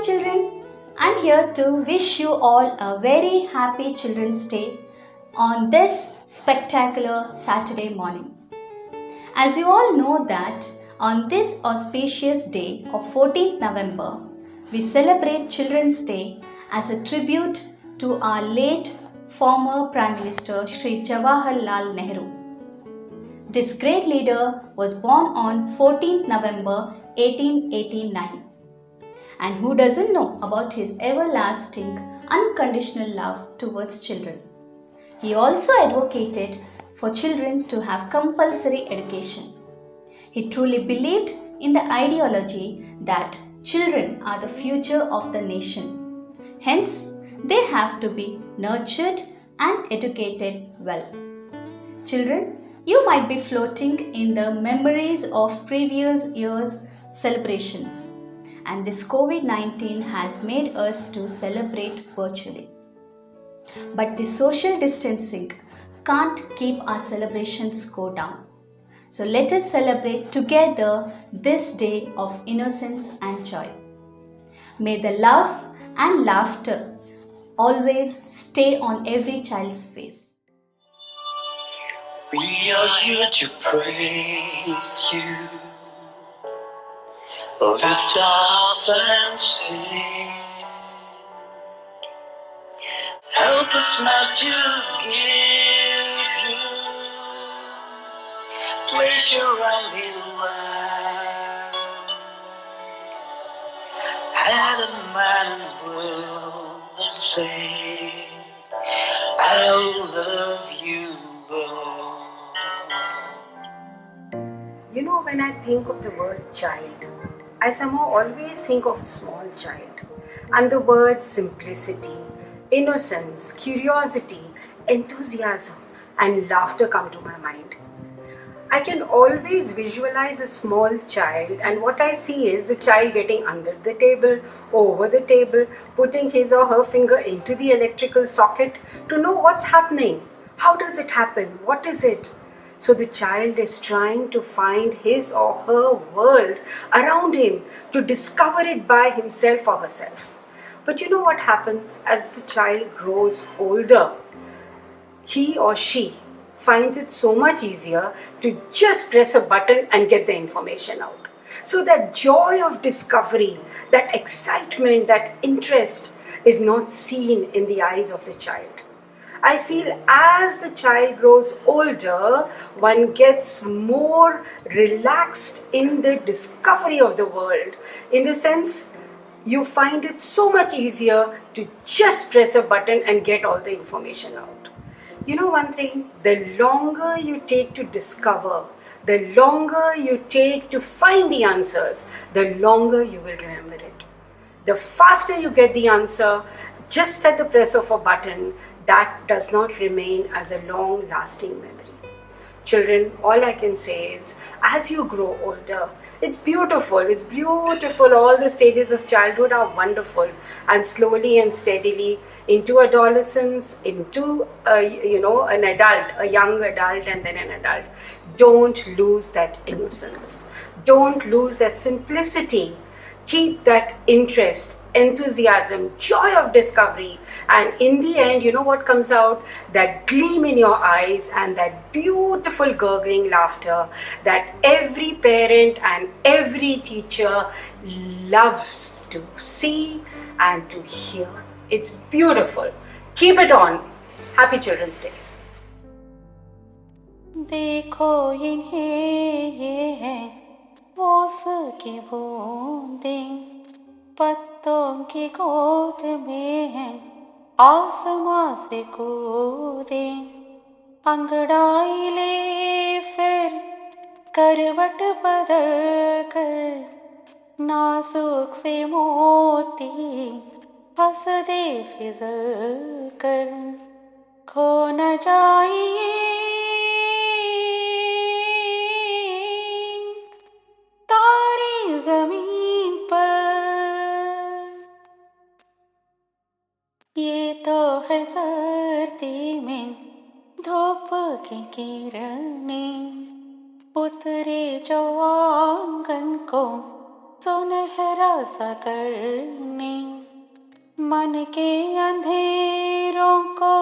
children. I'm here to wish you all a very happy Children's Day on this spectacular Saturday morning. As you all know that on this auspicious day of 14th November, we celebrate Children's Day as a tribute to our late former Prime Minister Shri Jawaharlal Nehru. This great leader was born on 14th November 1889. And who doesn't know about his everlasting, unconditional love towards children? He also advocated for children to have compulsory education. He truly believed in the ideology that children are the future of the nation. Hence, they have to be nurtured and educated well. Children, you might be floating in the memories of previous years' celebrations. And this COVID-19 has made us to celebrate virtually. But the social distancing can't keep our celebrations go down. So let us celebrate together this day of innocence and joy. May the love and laughter always stay on every child's face. We are here to praise you. Lift us and sing. Help us not to give you pleasure and delight. And a man will say, I love you, Lord. You know, when I think of the word child, I somehow always think of a small child. And the words simplicity, innocence, curiosity, enthusiasm, and laughter come to my mind. I can always visualize a small child, and what I see is the child getting under the table, over the table, putting his or her finger into the electrical socket to know what's happening. How does it happen? What is it? So the child is trying to find his or her world around him, to discover it by himself or herself. But you know what happens as the child grows older? He or she finds it so much easier to just press a button and get the information out. So that joy of discovery, that excitement, that interest is not seen in the eyes of the child. I feel as the child grows older, one gets more relaxed in the discovery of the world. In the sense, you find it so much easier to just press a button and get all the information out. You know one thing, the longer you take to discover, the longer you take to find the answers, the longer you will remember it. The faster you get the answer, just at the press of a button, that does not remain as a long-lasting memory. Children, all I can say is, as you grow older, it's beautiful, all the stages of childhood are wonderful, and slowly and steadily into adolescence, into an adult, a young adult and then an adult. Don't lose that innocence. Don't lose that simplicity. Keep that interest, enthusiasm, joy of discovery, and in the end, you know what comes out? That gleam in your eyes and that beautiful gurgling laughter that every parent and every teacher loves to see and to hear. It's beautiful. Keep it on. Happy Children's Day. देखो इन्हें ओस की बूंदें पत्तों की गोद में हैं आसमां से कूदे अंगड़ाई ले फिर करवट बदल कर नाजुक से मोती हंस दे फिसल कर खो न जाइए तारी जमीन पर ये तो है सर्दी में धूप की किरणें उतरे जो आंगन को सुनहरा सा करने, मन के अंधेरों को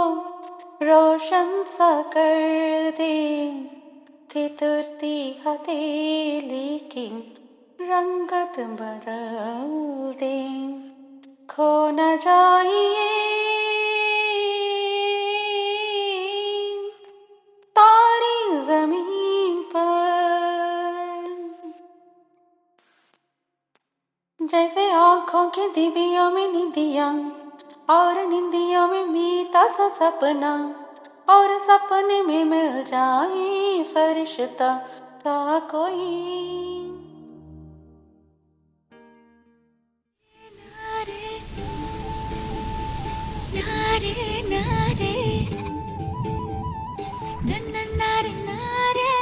रोशन सा कर दे। ठिठुरती हथेली की रंगत बदल दे। खो न जाइए तारी जमीन पर, जैसे आँखों के दिवियों में निंदिया और निंदियों में मीठा सा सपना, और सपने में मिल जाए फरिश्ता सा कोई। नारे नारे नन्ना नारे नारे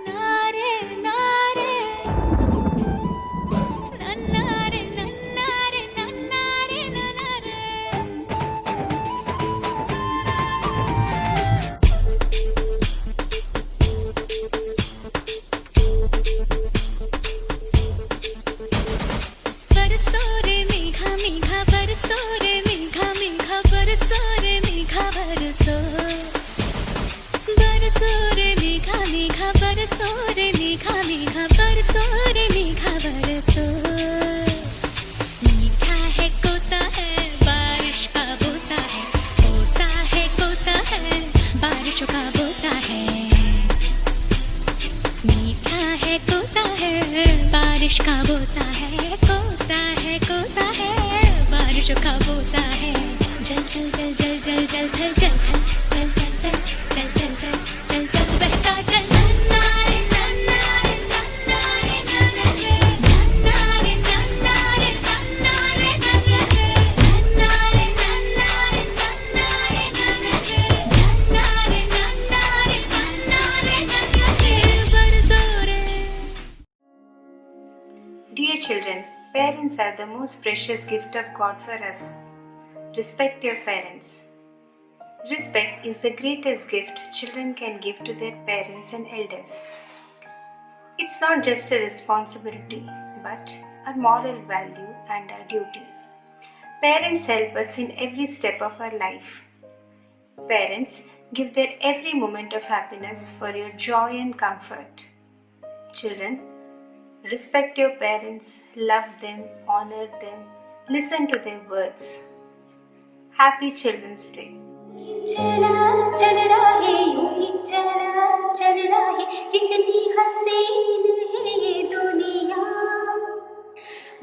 नारे नारे नन्नारे नन्नारे नन्नारे नन्नारे। बरसो रे मेघा मेघा बरसो रे मेघा मेघा बरसो रे मेघा बरसो। बरसो रे मेघा मेघा बरसो रे मेघा मेघा बरसो रे मेघा बरसो। मीठा है कोसा है बारिश का बोसा है, कोसा है कोसा है बारिशों का बोसा है। मीठा है कोसा है बारिश का बोसा है, कोसा है कोसा है बारिशों का बोसा है। जल जल जल जल जल जल थल जल थल जल जल जल जल जल जल जल जल बहता जल। नन्नारे नन्नारे नन्नारे नन्नारे नन्नारे नन्नारे नन्नारे नन्नारे नन्नारे नन्नारे नन्नारे नन्नारे नन्नारे नन्नारे बरसो रे। Dear children, parents are the most precious gift of God for us. Respect your parents. Respect is the greatest gift children can give to their parents and elders. It's not just a responsibility, but a moral value and a duty. Parents help us in every step of our life. Parents give their every moment of happiness for your joy and comfort. Children, respect your parents, love them, honor them, listen to their words. Happy Children's Day. चला चल रहा है यूं ही चला चल रहा है, कितनी हसीन है ये दुनिया।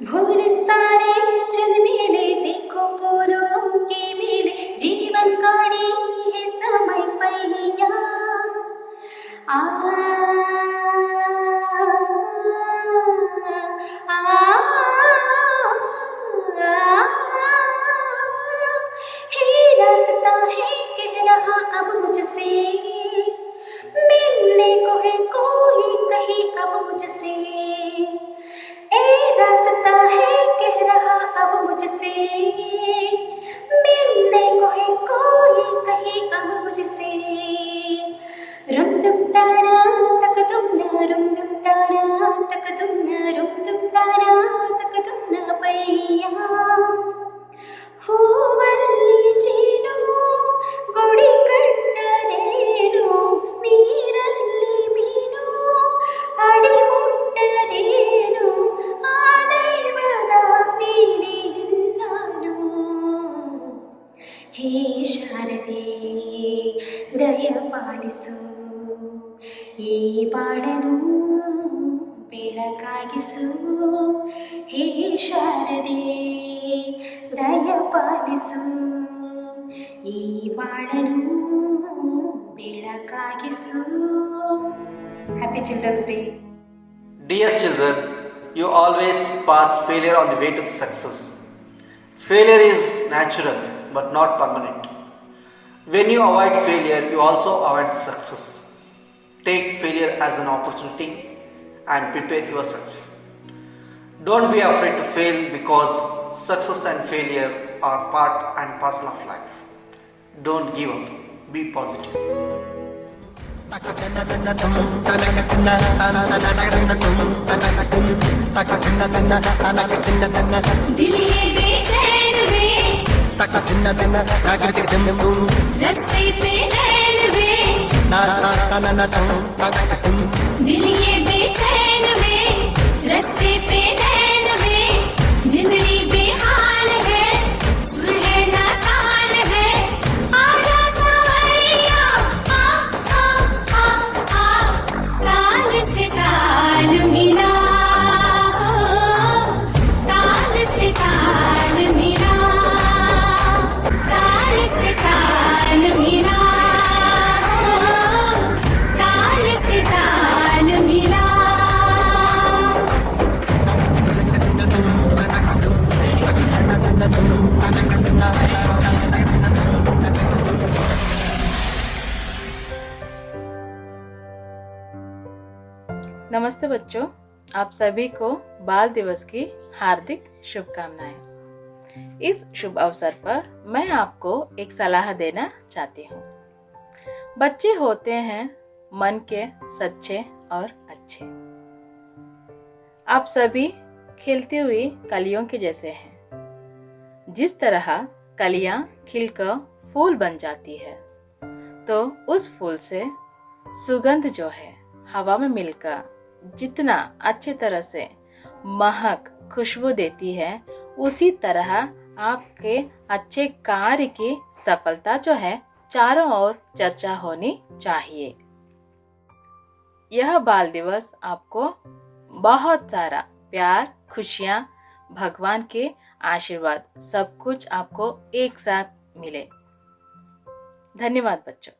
भूल सारे चल मेले देखो पूरों के मेले, जीवन गाड़ी है समय पहिया। आ रास्ता है कह रहा अब मुझसे, मिलने को है कोई कहीं अब मुझसे। ए रास्ता है कह रहा अब मुझसे, मिलने को है कोई कहीं अब मुझसे। रुम दुम तारा तक तुम न रुम दुम तारा तक तुम न रुम दुम तारा तक तुम न पैया। ಹೂವಲ್ಲಿ ಜೇನು ಗುಡಿ ಕಟ್ಟದೇನು, ನೀರಲ್ಲಿ ಮೀನು ಅಡಿ ಮುಟ್ಟದೇನು, ಆ ದೈವದಾಜ್ಞೆನೇ ನಾನು। ಹೇ ಶಾರದೆ ದಯ ಪಾಲಿಸು, ಈ ಬಾಳನು ಬೆಳಕಾಗಿಸು। ಹೇ ಶಾರದೆ ದಯ ಪಾಲಿಸು, ಈ ಬಾಳನು ಬೆಳಕಾಗಿಸು। Happy Children's Day. Dear children, you always pass failure on the way to success. Failure is natural but not permanent. When you avoid failure, you also avoid success. Take failure as an opportunity and prepare yourself. Don't be afraid to fail, because success and failure are part and parcel of life. Don't give up. Be positive. दिल ये बेचैन में रस्ते पे नैन में दिल ये बेचैन में रस्ते पे नैन में जिंदगी बेहाल है सुलहना ताल है आजा सवैया ताल से ताल मिला ताल से ताल मिला ताल से ताल मिला ताल से ताल मिला नमस्ते बच्चों, आप सभी को बाल दिवस की हार्दिक शुभकामनाएं। इस शुभ अवसर पर मैं आपको एक सलाह देना चाहती हूँ। बच्चे होते हैं मन के सच्चे और अच्छे। आप सभी खिलती हुई कलियों के जैसे हैं। जिस तरह कलियां खिलकर फूल बन जाती है, तो उस फूल से सुगंध जो है हवा में मिलकर जितना अच्छी तरह से महक खुशबू देती है, उसी तरह आपके अच्छे कार्य की सफलता जो है चारों ओर चर्चा होनी चाहिए। यह बाल दिवस आपको बहुत सारा प्यार, खुशियां, भगवान के आशीर्वाद सब कुछ आपको एक साथ मिले। धन्यवाद बच्चों।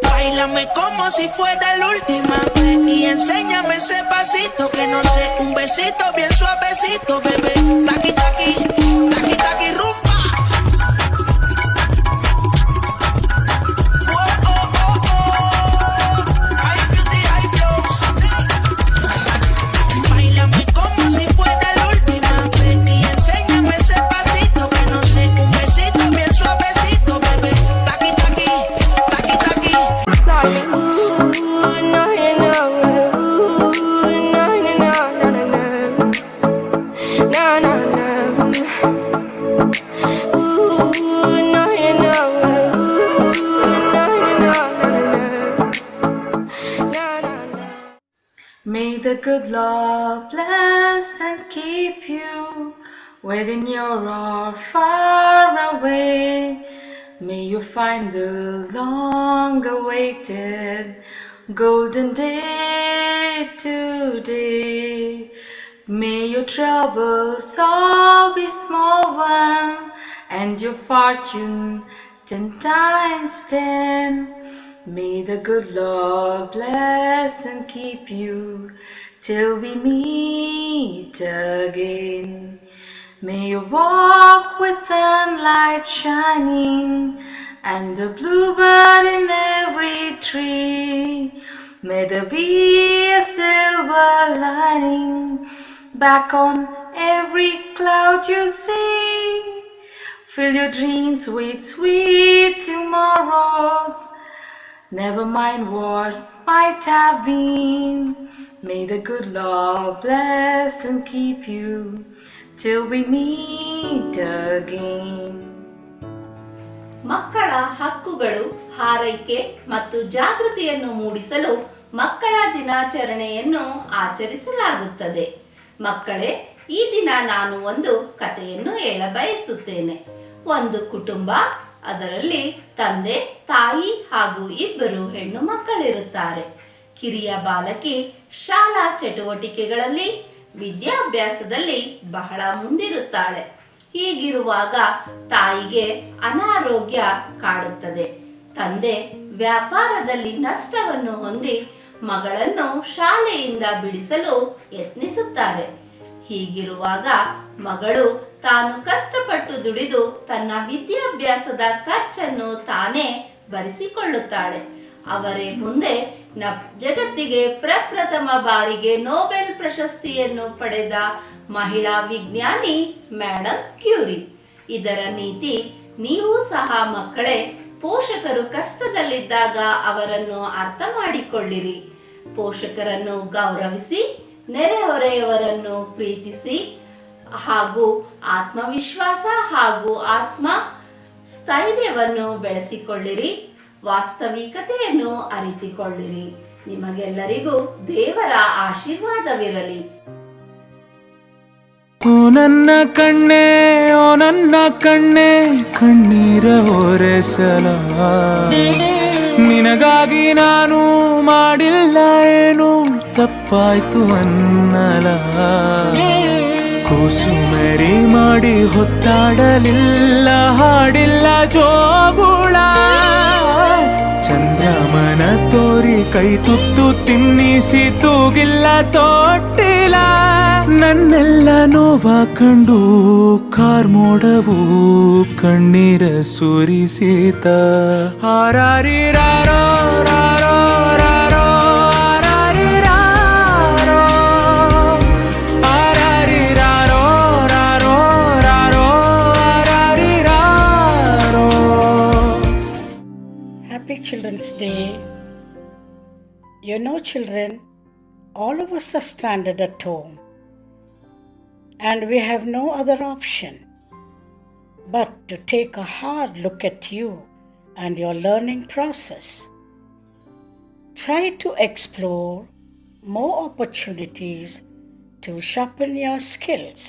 Báilame como si fuera la última vez y enséñame ese pasito que no sé, un besito bien suavecito, bebé. Taqui taqui, taqui taqui rumba. Oh, oh, oh, oh. High music, high flows. Báilame como si fuera la última vez y enséñame ese pasito que no sé, un besito bien suavecito, bebé. Taqui taqui, taqui taqui. May the good Lord bless and keep you, whether near or far away. May you find the long-awaited golden day today. May your troubles all be small one, and your fortune 10 times 10. May the good Lord bless and keep you till we meet again. May you walk with sunlight shining and a bluebird in every tree. May there be a silver lining back on every cloud you see. Fill your dreams with sweet tomorrows. Never mind what might have been. May the good Lord bless and keep you till we meet again. ಮಕ್ಕಳ ಹಕ್ಕುಗಳು, ಹಾರೈಕೆ ಮತ್ತು ಜಾಗೃತಿಯನ್ನು ಮೂಡಿಸಲು ಮಕ್ಕಳ ದಿನಾಚರಣೆಯನ್ನು ಆಚರಿಸಲಾಗುತ್ತದೆ. ಮಕ್ಕಳೇ, ಈ ದಿನ ನಾನು ಒಂದು ಕಥೆಯನ್ನು ಹೇಳಬಯಸುತ್ತೇನೆ. ಒಂದು ಕುಟುಂಬ, ಅದರಲ್ಲಿ ತಂದೆ, ತಾಯಿ ಹಾಗೂ ಇಬ್ಬರು ಹೆಣ್ಣು ಮಕ್ಕಳಿರುತ್ತಾರೆ. ಕಿರಿಯ ಬಾಲಕಿ ಶಾಲಾ ಚಟುವಟಿಕೆಗಳಲ್ಲಿ, ವಿದ್ಯಾಭ್ಯಾಸದಲ್ಲಿ ಬಹಳ ಮುಂದಿರುತ್ತಾಳೆ. ಹೀಗಿರುವಾಗ ತಾಯಿಗೆ ಅನಾರೋಗ್ಯ ಕಾಡುತ್ತದೆ. ತಂದೆ ವ್ಯಾಪಾರದಲ್ಲಿ ನಷ್ಟವನ್ನು ಹೊಂದಿ ಮಗಳನ್ನು ಶಾಲೆಯಿಂದ ಬಿಡಿಸಲು ಯತ್ನಿಸುತ್ತಾರೆ. ಹೀಗಿರುವಾಗ ಮಗಳು ತಾನು ಕಷ್ಟಪಟ್ಟು ದುಡಿದು ತನ್ನ ವಿದ್ಯಾಭ್ಯಾಸದ ಖರ್ಚನ್ನು ತಾನೇ ಭರಿಸಿಕೊಳ್ಳುತ್ತಾಳೆ. ಅವರೇ ಮುಂದೆ ಜಗತ್ತಿಗೆ ಪ್ರಪ್ರಥಮ ಬಾರಿಗೆ ನೊಬೆಲ್ ಪ್ರಶಸ್ತಿಯನ್ನು ಪಡೆದ ಮಹಿಳಾ ವಿಜ್ಞಾನಿ ಮೇಡಮ್ ಕ್ಯೂರಿ. ಇದರ ನೀತಿ ನೀವು ಸಹ ಮಕ್ಕಳೇ ಪೋಷಕರು ಕಷ್ಟದಲ್ಲಿದ್ದಾಗ ಅವರನ್ನು ಅರ್ಥ ಮಾಡಿಕೊಳ್ಳಿರಿ. ಪೋಷಕರನ್ನು ಗೌರವಿಸಿ, ನೆರೆಹೊರೆಯವರನ್ನು ಪ್ರೀತಿಸಿ ಹಾಗೂ ಆತ್ಮವಿಶ್ವಾಸ ಹಾಗೂ ಆತ್ಮ ಸ್ಥೈರ್ಯವನ್ನು ಬೆಳೆಸಿಕೊಳ್ಳಿರಿ. ವಾಸ್ತವಿಕತೆಯನ್ನು ಅರಿತುಕೊಳ್ಳಿರಿ. ನಿಮಗೆಲ್ಲರಿಗೂ ದೇವರ ಆಶೀರ್ವಾದವಿರಲಿ. ಓ ನನ್ನ ಕಣ್ಣೇ, ಓ ನನ್ನ ಕಣ್ಣೇ, ಕಣ್ಣೀರ ಹೊರೆಸಲ ನಿನಗಾಗಿ ನಾನು ಮಾಡಿಲ್ಲ ಏನು ತಪ್ಪಾಯ್ತು ಅನ್ನಲ. ಕೂಸುಮರಿ ಮಾಡಿ ಹೊತ್ತಾಡಲಿಲ್ಲ, ಹಾಡಿಲ್ಲ ಜೋಗುಳ. ಚಂದ್ರಮನ ತೋರಿ ಕೈ ತುತ್ತು ತಿನ್ನಿಸಿ ತೂಗಿಲ್ಲ ತೊಟ್ಟಿಲ್ಲ. ನನ್ನೆಲ್ಲ ನೋವ ಕಂಡು ಕಾರ್ಮೋಡವು ಕಣ್ಣೀರ ಸುರಿಸಿತ. ಆರಾರಿರಾರೋ ರಾರೋ ರಾರೋ ಆರಾರಿರಾರೋ ಆರಾರಿರಾರೋ ರಾರೋ ರಾರೋ ಆರಾರಿರಾರೋ. Happy Children's Day. You know, children, all of us are stranded at home and we have no other option but to take a hard look at you and your learning process. Try to explore more opportunities to sharpen your skills.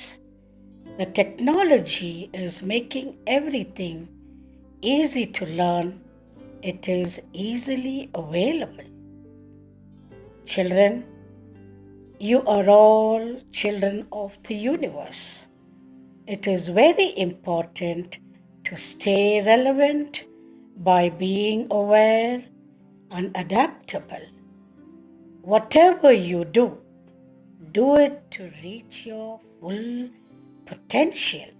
The technology is making everything easy to learn. It is easily available. Children, you are all children of the universe. It is very important to stay relevant by being aware and adaptable. Whatever you do, do it to reach your full potential.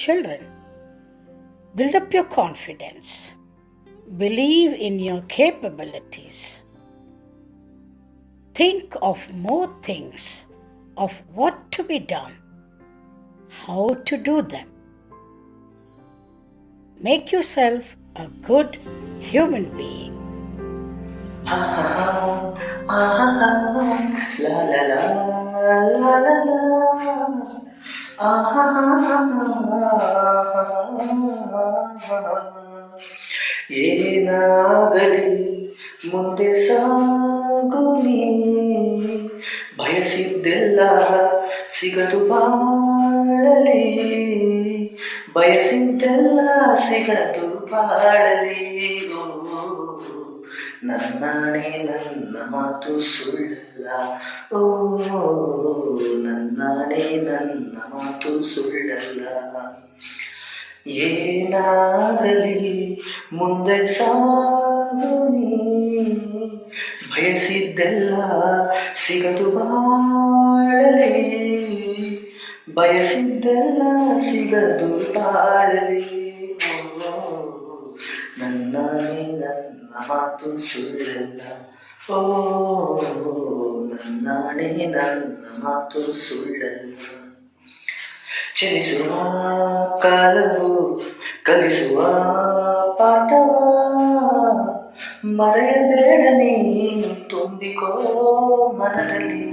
Children, build up your confidence. Believe in your capabilities. Think of more things of what to be done, how to do them. Make yourself a good human being. La la la la la la. ಏನಾಗಲಿ ಮುಂದೆ ಸಾಗುನಿ, ಬಯಸಿದ್ದೆಲ್ಲ ಸಿಗದು ಬಾಳಲಿ, ಬಯಸಿದ್ದೆಲ್ಲ ಸಿಗದು ಬಾಳಲಿ. ನನ್ನಾಣೆ ನನ್ನ ಮಾತು ಸುಳ್ಳಲ್ಲ, ಓ ನನ್ನಾಣೆ ನನ್ನ ಮಾತು ಸುಳ್ಳಲ್ಲ. ಏನಾಗಲಿ ಮುಂದೆ ಸಾಗುನಿ, ಬಯಸಿದ್ದೆಲ್ಲ ಸಿಗದು ಬಾಳಲಿ, ಬಯಸಿದ್ದೆಲ್ಲ ಸಿಗದು ಬಾಳಲಿ. ನನ್ನಾಣೆ ನನ್ನ ಮಾತು ಸುಳ್ಳಲ್ಲ, ಓ ನನ್ನಾಣೆ ನನ್ನ ಮಾತು ಸುಳ್ಳಲ್ಲ. ಚಲಿಸುವ ಕಾಲವು ಕಲಿಸುವ ಪಾಠವ, ಮರೆಯಬೇಡ ನೀನು ತುಂಬಿಕೋ ಮನದಲ್ಲಿ.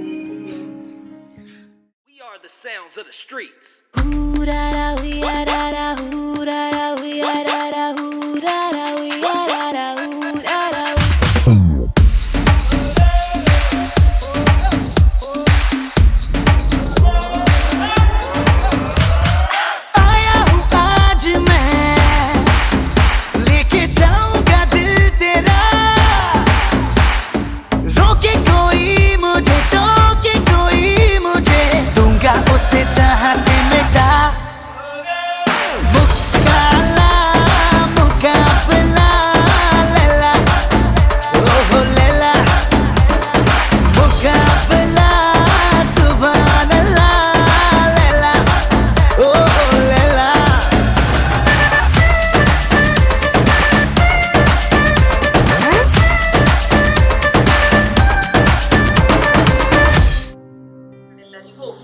We are the sounds of the streets. Hoo-ra-ra, we-ra-ra-ra, hoo-ra-ra, we-ra-ra-ra, hoo-ra-ra, we-ra-ra-ra, hoo-ra-ra. आया हूँ आज मैं, लेके जाऊंगा दिल तेरा, रोके कोई मुझे, टोके कोई मुझे, दूंगा उसे जहां से मिटा। मुख्तार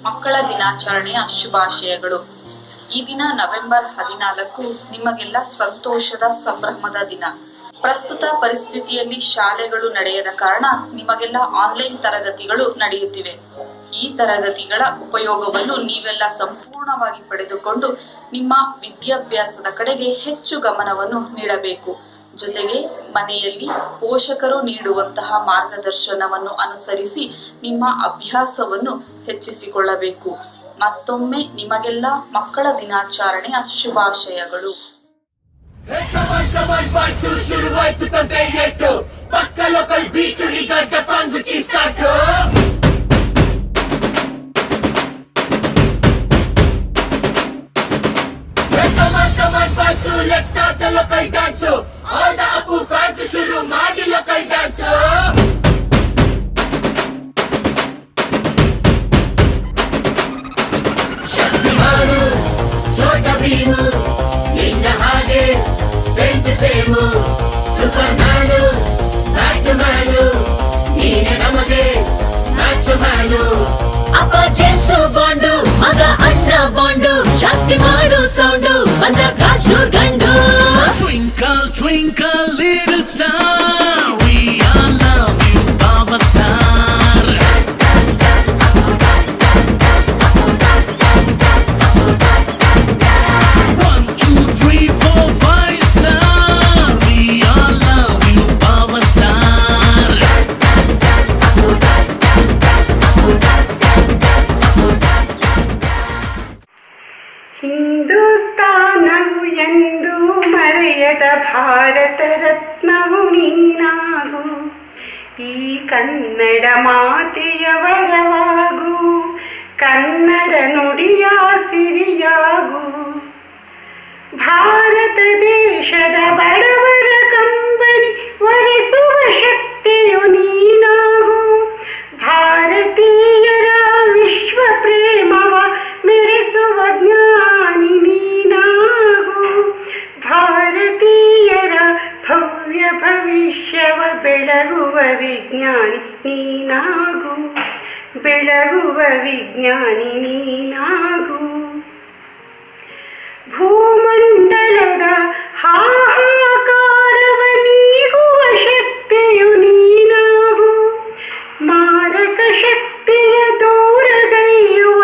ಮಕ್ಕಳ ದಿನಾಚರಣೆಯ ಶುಭಾಶಯಗಳು. ಈ ದಿನ ನವೆಂಬರ್ 14 ನಿಮಗೆಲ್ಲ ಸಂತೋಷದ ಸಂಭ್ರಮದ ದಿನ. ಪ್ರಸ್ತುತ ಪರಿಸ್ಥಿತಿಯಲ್ಲಿ ಶಾಲೆಗಳು ನಡೆಯದ ಕಾರಣ ನಿಮಗೆಲ್ಲ ಆನ್ಲೈನ್ ತರಗತಿಗಳು ನಡೆಯುತ್ತಿವೆ. ಈ ತರಗತಿಗಳ ಉಪಯೋಗವನ್ನು ನೀವೆಲ್ಲ ಸಂಪೂರ್ಣವಾಗಿ ಪಡೆದುಕೊಂಡು ನಿಮ್ಮ ವಿದ್ಯಾಭ್ಯಾಸದ ಕಡೆಗೆ ಹೆಚ್ಚು ಗಮನವನ್ನು ನೀಡಬೇಕು. ಜೊತೆಗೆ ಮನೆಯಲ್ಲಿ ಪೋಷಕರು ನೀಡುವಂತಹ ಮಾರ್ಗದರ್ಶನವನ್ನು ಅನುಸರಿಸಿ ನಿಮ್ಮ ಅಭ್ಯಾಸವನ್ನು ಹೆಚ್ಚಿಸಿಕೊಳ್ಳಬೇಕು. ಮತ್ತೊಮ್ಮೆ ನಿಮಗೆಲ್ಲ ಮಕ್ಕಳ ದಿನಾಚರಣೆಯ ಶುಭಾಶಯಗಳು. Let's start the local dance. All the Apu fans shuru maadi local dance. Shaktimanu, Chota Bheemu, ninna hage same to same. Supermanu, Batmanu, neene namage Matchmanu. ಅಪ್ಪ ಜೇಮ್ಸು ಬಾಂಡು ಮಗ ಅಣ್ಣ ಬಾಂಡು ಜಾಸ್ತಿ ಮಾಡು ಸೌಂಡು ಬಂದ ಕಾಜ್ನೂರ್ ಗಂಡು. Twinkle, twinkle, little star, we all love you, Baba Star. One, two, three, four, five star, we all love you, Baba Star. ಹಿಂದೂಸ್ತಾನವು ಎಂದೂ ಮರೆಯದ ಭಾರತ ರತ್ನವು ನೀನಾಗು. ಈ ಕನ್ನಡ ಮಾತೆಯ ವರವಾಗು, ಕನ್ನಡ ನುಡಿಯ ಸಿರಿಯಾಗು. ಭಾರತ ದೇಶದ ಬಡವರ ಕಂಬನಿ ಒರೆಸುವ ಶಕ್ತಿಯು ನೀನಾಗು. ಭಾರತೀಯರ ವಿಶ್ವ ಪ್ರೇಮವ ಮೆರೆಸುವ ಜ್ಞಾನಿ ನೀನಾಗು. ಭಾರತೀಯರ ಭವ್ಯ ಭವಿಷ್ಯವ ಬೆಳಗುವ ವಿಜ್ಞಾನಿ ನೀನಾಗು. ಬೆಳಗುವ ವಿಜ್ಞಾನಿ ನೀನಾಗು. ಭೂಮಂಡಲದ ಹಾಹಾಕಾರವ ನೀಗುವ ಶಕ್ತಿಯು ನೀನಾಗು. ಮಾರಕ ಶಕ್ತಿಯ ದೂರಗೈಯುವ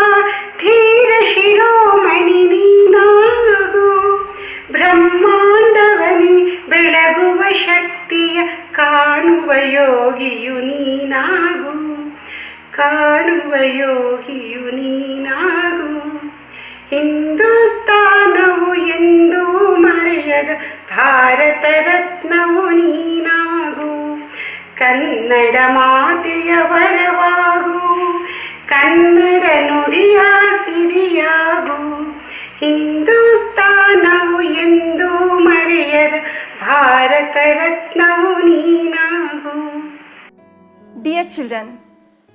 ಧೀರ ಶಿರೋಮಣಿ ನೀನಾಗು. ಬ್ರಹ್ಮಾಂಡವನಿ ಬೆಳಗುವ ಶಕ್ತಿಯ ಕಾಣುವ ಯೋಗಿಯು ನೀನಾಗು. ಕಾಣುವ ಯೋಗಿಯು ನೀನಾಗು. ಹಿಂದೂಸ್ತಾನವು ಎಂದೂ ಮರೆಯದ ಭಾರತ ರತ್ನವು ನೀನಾಗು. ಕನ್ನಡ ಮಾತೆಯ ವರವಾಗು, ಕನ್ನಡ ನುಡಿಯ ಸಿರಿಯಾಗು. ಹಿಂದೂಸ್ತಾನವು ಎಂದೂ ಮರೆಯದ Bharat ರತ್ನವು ನೀನಾಗು. Dear children,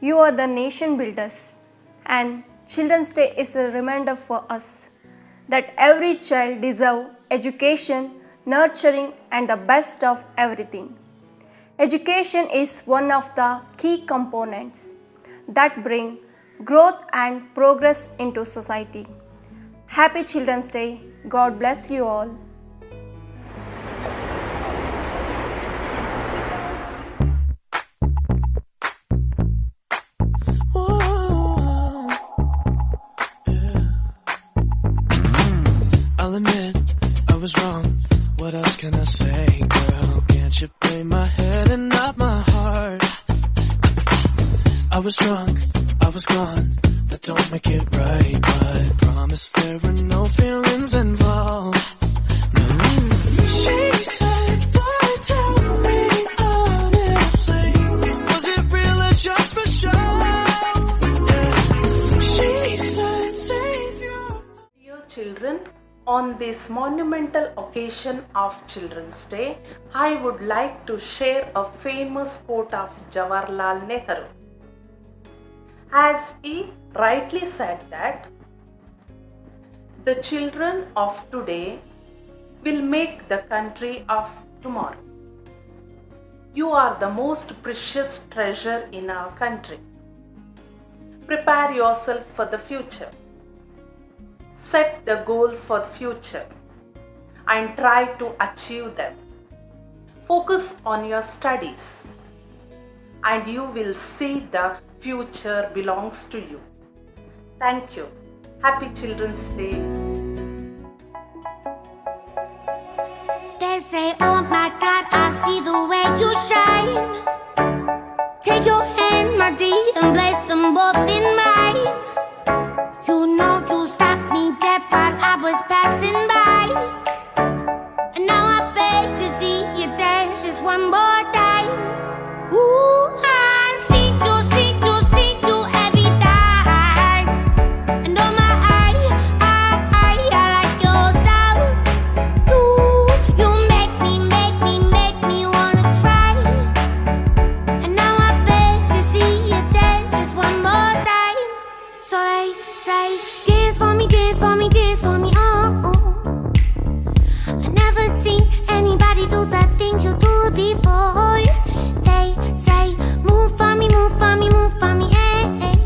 you are the nation builders, and Children's Day is a reminder for us that every child deserves education, nurturing, and the best of everything. Education is one of the key components that bring growth and progress into society. Happy Children's Day. God bless you all. I'll admit I was wrong. What else can I say, girl? Can't you play my head and not my heart? I was drunk, I was gone. That don't make it right, but promise there were no feelings involved. No. She said, boy, tell me honestly, was it real or just for show? Yeah. She said, save your... Dear children, on this monumental occasion of Children's Day, I would like to share a famous quote of Jawaharlal Nehru. As he rightly said that, the children of today will make the country of tomorrow. You are the most precious treasure in our country. Prepare yourself for the future. Set the goal for the future and try to achieve them. Focus on your studies and you will see the future belongs to you. Thank you. Happy Children's Day. They say, oh my God, I see the way you shine. Take your hand, my dear, and place them both in mine. You know you stopped me dead while I was passing by. And now I beg to see you dance just one more time. Ooh, I see you every time. And oh my, I like your style. You make me wanna cry. And now I beg to see you dance just one more time. So they say, dance for me, oh, oh. I never seen anybody do the things you do before. They say, move for me, eh, eh.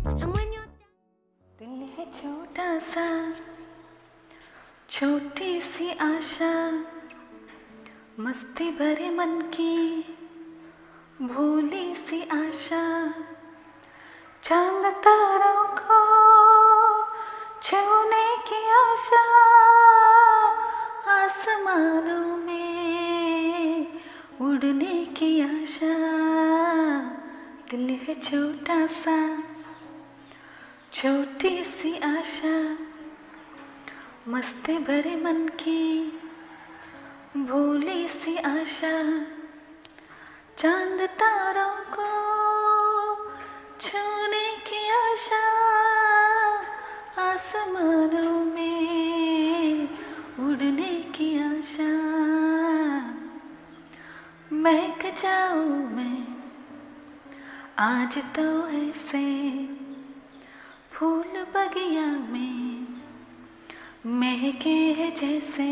And when you're दिल है छोटा सा, छोटी सी आशा, मस्ती भरे मन की भोली सी आशा, चांद तारों को छूने की आशा, आसमानों में उड़ने की आशा। दिल है छोटा सा, छोटी सी आशा, मस्ती भरे मन की भोली सी आशा, चांद तारों को छूने की आशा, आसमानों में उड़ने की आशा। महक जाऊं मैं आज तो ऐसे फूल बगिया में, महके है जैसे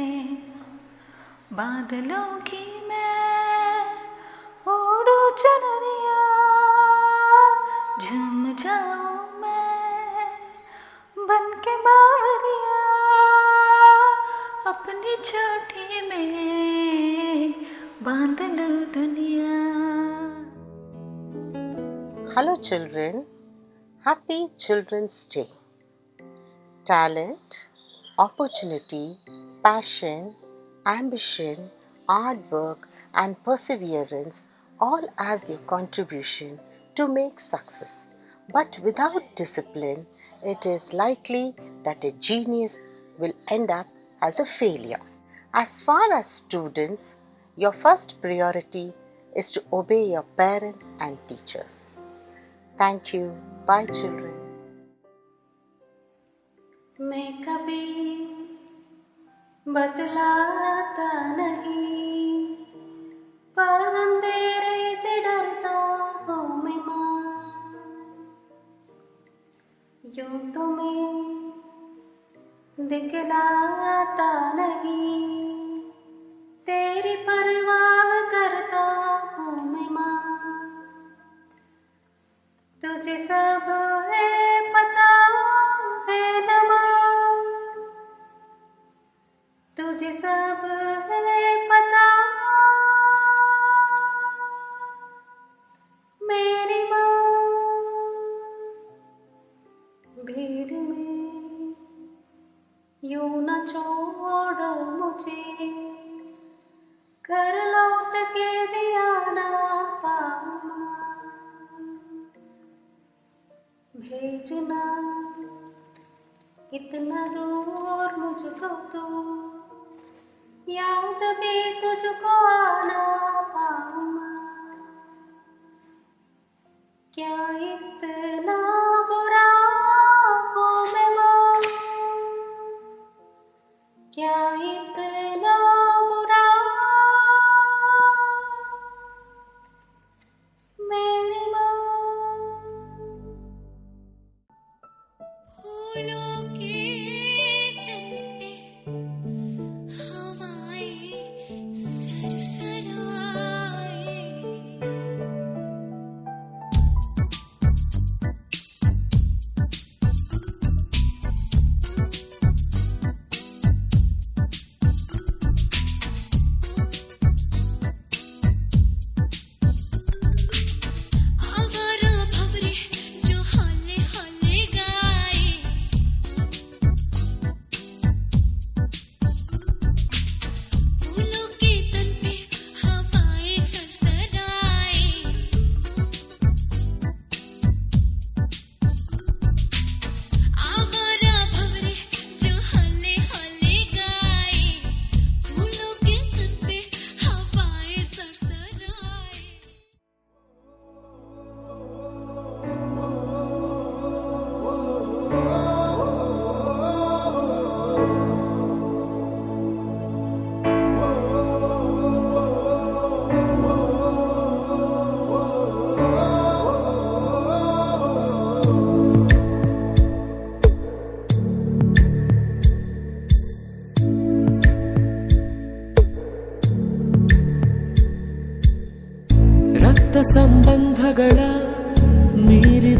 बादलों की मैं उड़ू चुनरिया, झूम जाऊं मैं बन के बावरिया, अपनी चोटी में बांध लो दुनिया। Hello children, happy Children's Day. Talent, opportunity, passion, ambition, hard work and perseverance all have their contribution to make success. But without discipline, it is likely that a genius will end up as a failure. As far as students, your first priority is to obey your parents and teachers. Thank you. Bye children. मैं कभी बतलाता नहीं, पर अंधेरे से डरता हूँ मैं माँ। यूं तो मैं दिखलाता नहीं, तेरी परवाह करता हूँ मैं माँ। तुझे सब है पता है न माँ, तुझे सब है पता मेरी माँ। भीड़ में यूं न छोड़ो मुझे, घर लौट के भी आना पाऊँ। भेजना इतना दूर मुझको तू, याद भी तुझको आना पाऊँ। क्या इतना बुरा हूँ मैं माँ, क्या इतना बुरा मेरी माँ। फूलों के तन पे हवाएं सरसराए,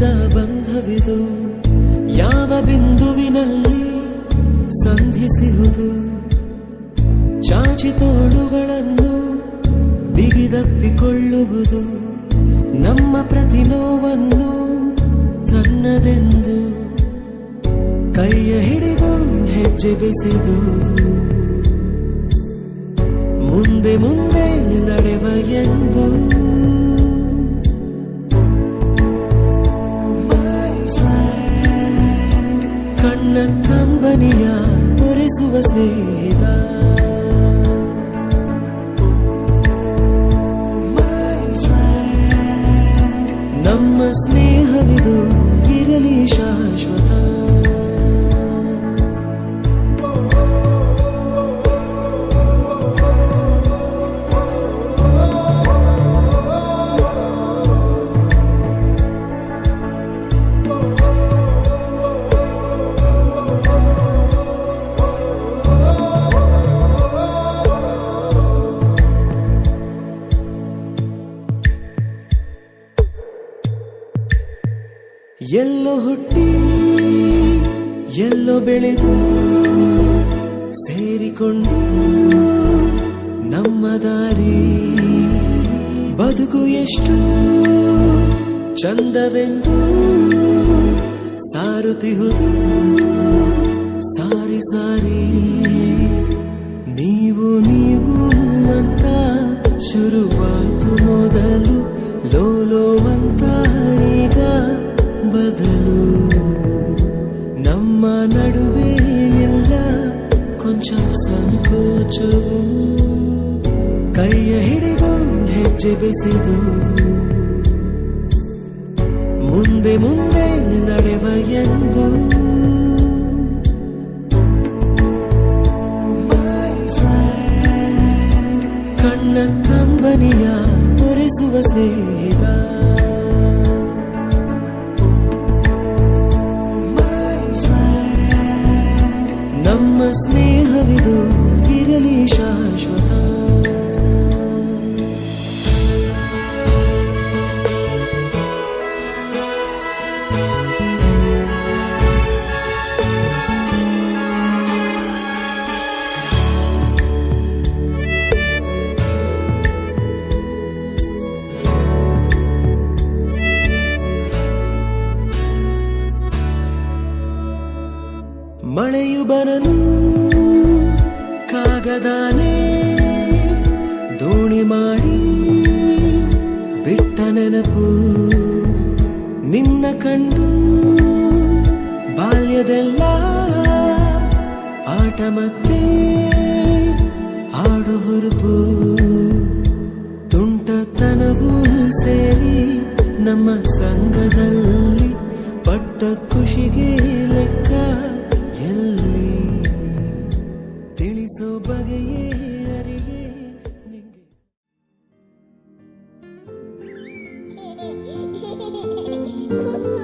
ಕಟ್ಟಿದ ಬಂಧವಿದು ಯಾವ ಬಿಂದುವಿನಲ್ಲಿ ಸಂಧಿಸಿಹುದು ಚಾಚಿ ತೋಳುಗಳನ್ನು ಬಿಗಿದಪ್ಪಿಕೊಳ್ಳುವುದು ನಮ್ಮ ಪ್ರತಿ ನೋವನ್ನು ತನ್ನದೆಂದು ಕೈಯ ಹಿಡಿದು ಹೆಜ್ಜೆ ಬೆಸೆದು ಮುಂದೆ ಮುಂದೆ ನಡೆವ ಎಂದು ಕಣ್ಣ ಕಂಬನಿಯ ಒರೆಸುವ ಸ್ನೇಹಿತ ನಮ್ಮ ಸ್ನೇಹವಿದು ಇರಲಿ ಶಾಶ್ವತ ಎಲ್ಲೋ ಹುಟ್ಟಿ ಎಲ್ಲೋ ಬೆಳೆದು ಸೇರಿಕೊಂಡು ನಮ್ಮ ದಾರಿ ಬದುಕು ಎಷ್ಟು ಚಂದವೆಂದು ಸಾರುತ್ತಿಹುದು ಸಾರಿ ಸಾರಿ ನೀವು ಅಂತ ಶುರುವಾತು ಮೊದಲು ಲೋಲೋ ಅಂತ ಈಗ ಬದಲು ನಮ್ಮ ನಡುವೆ ಎಲ್ಲ ಕೊಂಚ ಸಂಕೋಚವು ಕೈಯ ಹಿಡಿದು ಹೆಜ್ಜೆ ಬೆಸೆದು ಮುಂದೆ ಮುಂದೆ ನಡೆವ ಎಂದು ಕಣ್ಣ ಕಂಬನಿಯ ಒರೆಸುವ ಸ್ನೇಹಿತ ನಮ್ಮ ಸ್ನೇಹವಿದು ಇರಲಿ ಶಾಶ್ವತ ಮಳೆಯು ಬರಲು ಕಾಗದಾನೆ ದೋಣಿ ಮಾಡಿ ಬಿಟ್ಟ ನೆನಪು ನಿನ್ನ ಕಂಡು ಬಾಲ್ಯದೆಲ್ಲ ಆಟ ಮತ್ತೆ ಆಡು ಹುರುಪು ತುಂಟತನವೂ ಸೇರಿ ನಮ್ಮ ಸಂಘದಲ್ಲಿ ಪಟ್ಟ ಖುಷಿಗೆ ಲೆಕ್ಕ ಎಲ್ಲಿ ತಿಳಿಸೋ ಬಗೆಯೇ ಅರಿಯೇ ನಿಂಗೆ Cool.